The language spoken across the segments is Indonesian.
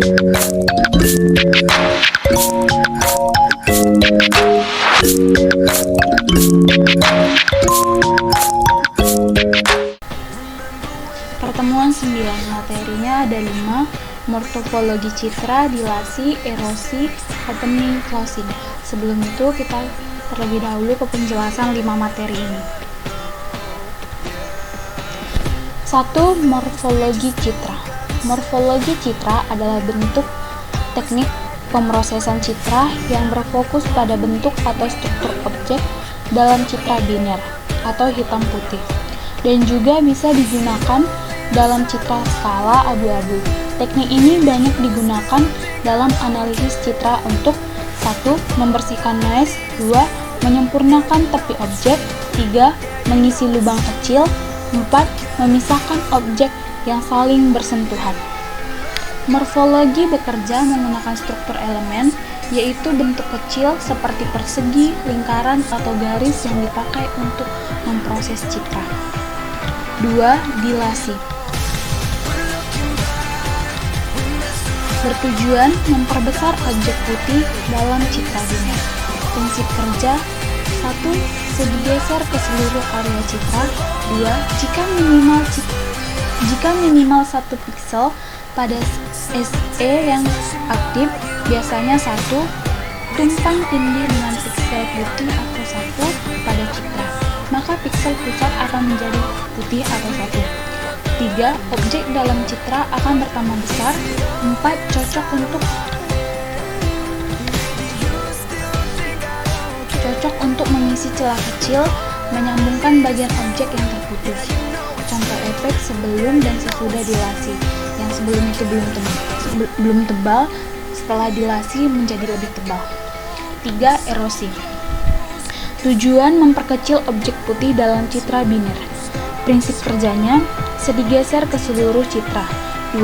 Pertemuan 9, materinya ada 5, morfologi citra, dilasi, erosi, opening, closing. Sebelum itu kita terlebih dahulu ke penjelasan 5 materi ini. 1. Morfologi citra. Morfologi citra adalah bentuk teknik pemrosesan citra yang berfokus pada bentuk atau struktur objek dalam citra biner atau hitam putih, dan juga bisa digunakan dalam citra skala abu-abu. Teknik ini banyak digunakan dalam analisis citra untuk 1. Membersihkan noise, 2. Menyempurnakan tepi objek, 3. Mengisi lubang kecil, 4. Memisahkan objek yang saling bersentuhan. Morfologi bekerja menggunakan struktur elemen, yaitu bentuk kecil seperti persegi, lingkaran, atau garis yang dipakai untuk memproses citra. 2. Dilasi. Bertujuan memperbesar objek putih dalam citra biner. Prinsip kerja: 1. Digeser ke seluruh area citra. 2. Jika minimal 1 piksel pada SE yang aktif, biasanya 1, tumpang tindih dengan piksel putih atau 1 pada citra, maka piksel pusat akan menjadi putih atau 1. 3. Objek dalam citra akan bertambah besar. 4. Cocok untuk mengisi celah kecil, menyambungkan bagian objek yang terputus. Contoh efek sebelum dan sesudah dilasi. Yang sebelum itu belum tebal, setelah dilasi menjadi lebih tebal. 3. Erosi. Tujuan memperkecil objek putih dalam citra biner. Prinsip kerjanya: digeser ke seluruh citra. 2.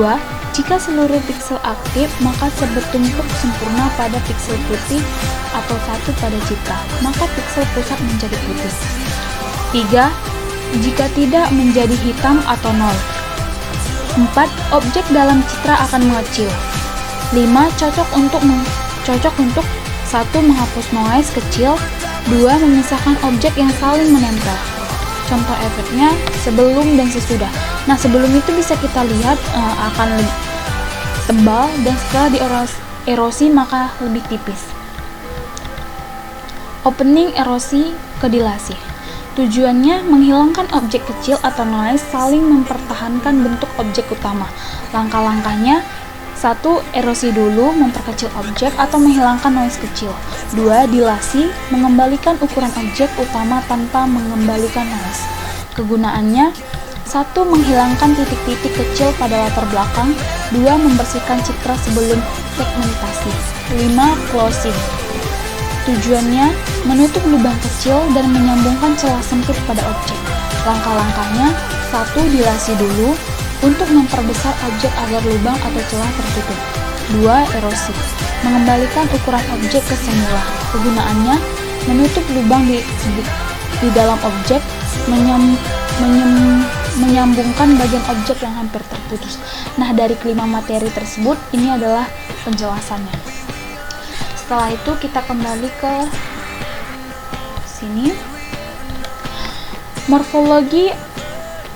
Jika seluruh piksel aktif, maka bertumpuk sempurna pada piksel putih atau 1 pada citra, maka piksel pusat menjadi putih. 3. Jika tidak, menjadi hitam atau 0. 4. Objek dalam citra akan mengecil. 5. Cocok untuk 1. Menghapus noise kecil. 2. Memisahkan objek yang saling menempel. Contoh efeknya sebelum dan sesudah. Nah, sebelum itu bisa kita lihat akan lebih tebal, dan setelah dierosi maka lebih tipis. Opening, erosi, kedilasi. Tujuannya menghilangkan objek kecil atau noise, saling mempertahankan bentuk objek utama. Langkah-langkahnya: 1. Erosi dulu, memperkecil objek atau menghilangkan noise kecil. 2. Dilasi, mengembalikan ukuran objek utama tanpa mengembalikan noise. Kegunaannya: 1. Menghilangkan titik-titik kecil pada latar belakang. 2. Membersihkan citra sebelum segmentasi. 5. Closing. Tujuannya menutup lubang kecil dan menyambungkan celah sempit pada objek. Langkah-langkahnya: 1. Dilasi dulu untuk memperbesar objek agar lubang atau celah tertutup. 2. Erosi, mengembalikan ukuran objek ke semula. Kegunaannya menutup lubang di dalam objek, menyambungkan bagian objek yang hampir terputus. Nah, dari kelima materi tersebut, ini adalah penjelasannya. Setelah itu kita kembali ke sini. Morfologi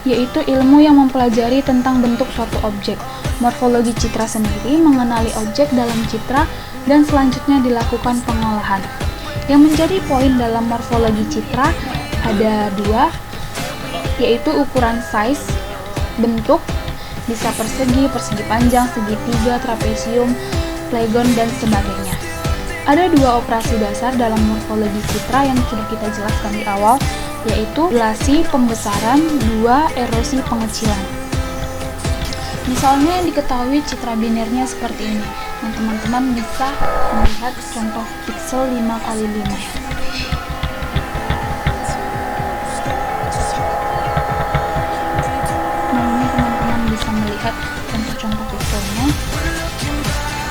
yaitu ilmu yang mempelajari tentang bentuk suatu objek. Morfologi citra sendiri mengenali objek dalam citra dan selanjutnya dilakukan pengolahan. Yang menjadi poin dalam morfologi citra ada 2, yaitu ukuran size, bentuk, bisa persegi, persegi panjang, segitiga, trapesium, playgon, dan sebagainya. Ada 2 operasi dasar dalam morfologi citra yang sudah kita jelaskan di awal, yaitu dilasi pembesaran, 2. Erosi pengecilan. Misalnya yang diketahui citra binernya seperti ini. Nah, teman-teman bisa melihat contoh piksel 5x5. Nah, ini teman-teman bisa melihat contoh-contoh pikselnya.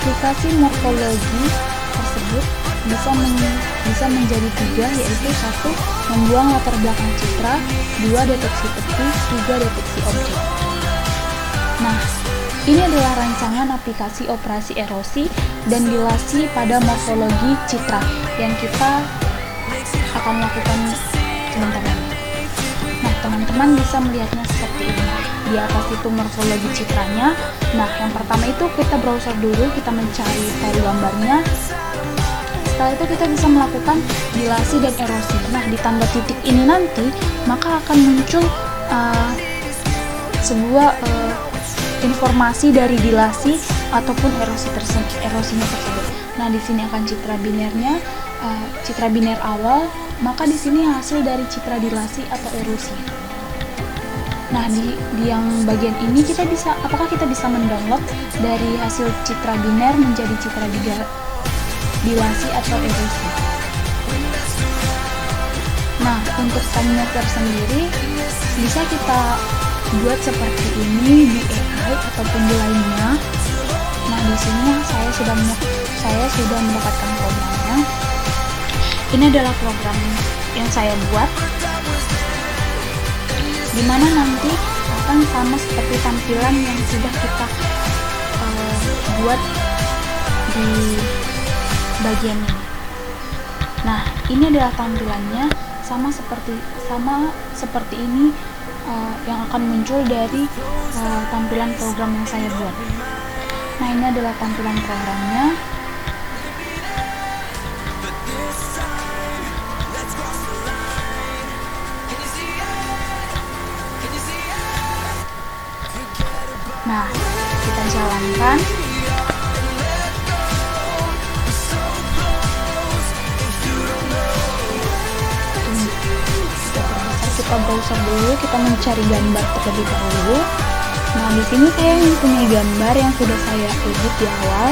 Aplikasi morfologi tersebut bisa menjadi 3, yaitu 1. Membuang latar belakang citra, 2. Deteksi tepi, 3. Deteksi objek. Nah, Ini adalah rancangan aplikasi operasi erosi dan dilasi pada morfologi citra yang kita akan lakukan sebentar lagi. Nah, teman-teman bisa melihatnya seperti ini. Di atas itu morfologi citranya. Nah, yang pertama itu kita browser dulu, kita mencari file gambarnya. Setelah itu kita bisa melakukan dilasi dan erosi. Nah, di tanda titik ini nanti maka akan muncul sebuah informasi dari dilasi ataupun erosinya tersebut. Nah, di sini akan citra binernya, citra biner awal, maka di sini hasil dari citra dilasi atau erosi. Nah, di yang bagian ini apakah kita bisa mendownload dari hasil citra biner menjadi citra dilasi atau erosi. Nah, untuk thumbnail sendiri bisa kita buat seperti ini di AI ataupun di lainnya. Nah, di sini saya sudah mendapatkan programnya. Ini adalah program yang saya buat, dimana nanti akan sama seperti tampilan yang sudah kita buat di bagian ini. Nah, ini adalah tampilannya sama seperti ini yang akan muncul dari tampilan program yang saya buat. Nah, ini adalah tampilan programnya. Nah, kita jalankan. Kita browser dulu, kita mencari gambar terlebih dahulu. Nah, di sini saya mempunyai gambar yang sudah saya edit di awal,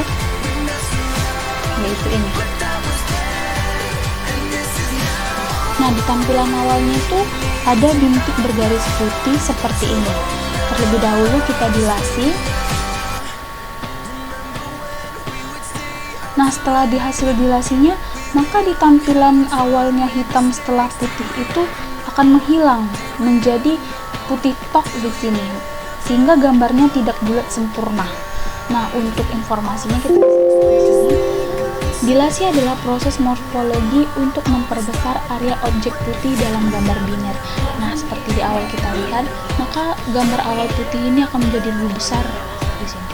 yaitu ini. Nah, di tampilan awalnya itu ada bintik bergaris putih seperti ini. Terlebih dahulu kita dilasi. Nah, setelah di hasil dilasinya, maka di tampilan awalnya hitam setelah putih itu akan menghilang menjadi putih tok di sini, sehingga gambarnya tidak bulat sempurna. Nah, untuk informasinya kita bisa lihat di sini. Dilasi adalah proses morfologi untuk memperbesar area objek putih dalam gambar biner. Nah, seperti di awal kita lihat, maka gambar awal putih ini akan menjadi lebih besar di sini.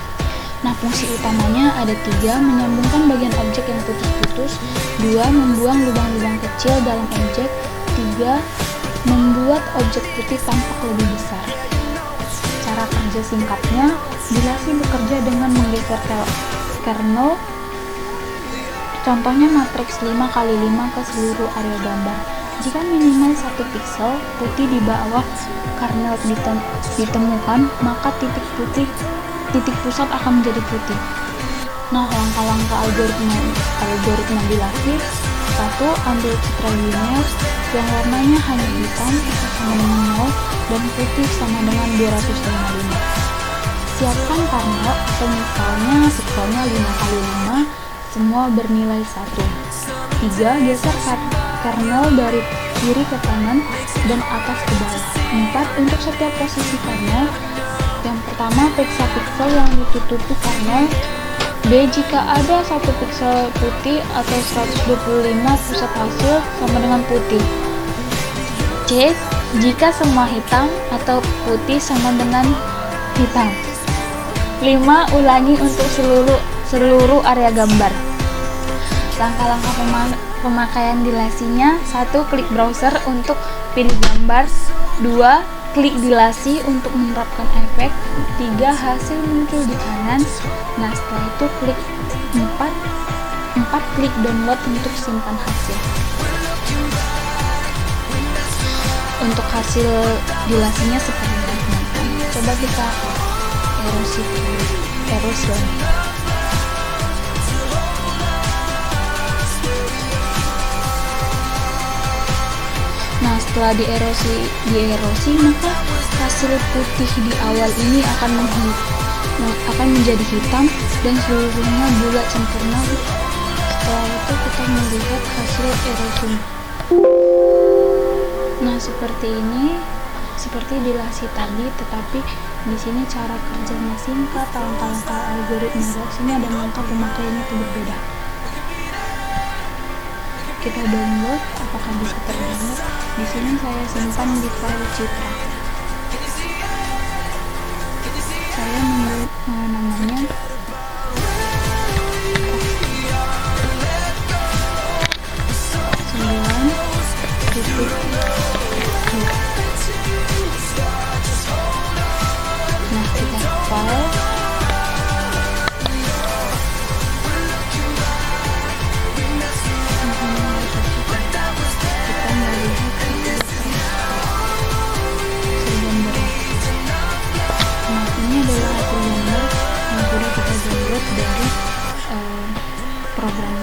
Nah, fungsi utamanya ada 3: menyambungkan bagian objek yang putus-putus, 2 membuang lubang-lubang kecil dalam objek, 3 membuat objek putih tampak lebih besar. Cara kerja singkatnya, dilasi bekerja dengan menggeser kernel, contohnya matriks 5x5 ke seluruh area gambar. Jika minimal 1 piksel putih di bawah kernel ditemukan, maka titik pusat akan menjadi putih. Nah, langkah-langkah algoritma dilasi: 1. Ambil citra biner yang warnanya hanya hitam sama dengan 0 dan putih sama dengan 255. Siapkan kernel atau misalnya pikselnya 5x5, semua bernilai 1. 3. Geser kernel dari kiri ke kanan dan atas ke bawah. 4. Untuk setiap posisi kernel, yang pertama periksa piksel yang ditutupi kernel. B. Jika ada 1 piksel putih atau 125 pusat hasil sama dengan putih. C. Jika semua hitam atau putih sama dengan hitam. 5. Ulangi untuk seluruh area gambar. Langkah-langkah pemakaian dilasinya: 1. Klik browser untuk pilih gambar. 2. Klik dilasi untuk menerapkan efek. 3. Hasil muncul di kanan. Nah, setelah itu klik 4 klik download untuk simpan hasil. Untuk hasil dilasinya seperti ini. Coba kita erosi lagi. Nah, setelah dierosi, maka hasil putih di awal ini akan menjadi hitam dan seluruhnya bulat sempurna. Setelah itu kita melihat hasil erosi. Nah, seperti ini, seperti dilasi tadi, tetapi Di sini cara kerjanya singkat, langkah-langkah algoritma sini ada langkah pemakaiannya itu berbeda. Kita download, apakah bisa terdownload? Di sini saya simpan di file Citra. Saya membuat namanya nah, kita file, kita melihat gambar. Nah, ini adalah hasil gambar yang sudah kita download dari program